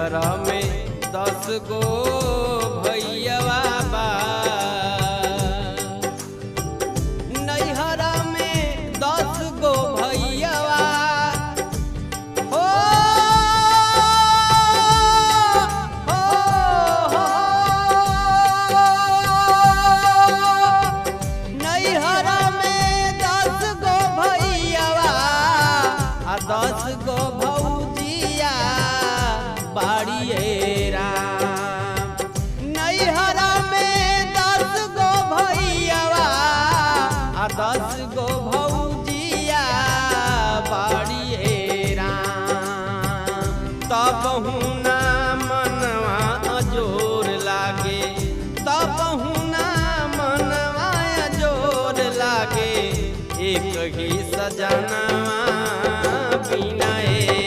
नैहर में 10 गो भैयावा बा। नैहर में 10 गो भैयावा हो, नैहर में 10 गो भैयावा आ 10 गो भौजिया बाड़िए राम। नैहर में 10 गो भैयावा आ 10 गो भौजिया बाड़िए राम। तब ना मनवा जोर लागे, तब ना मनवा जोर लागे, एक ही सजना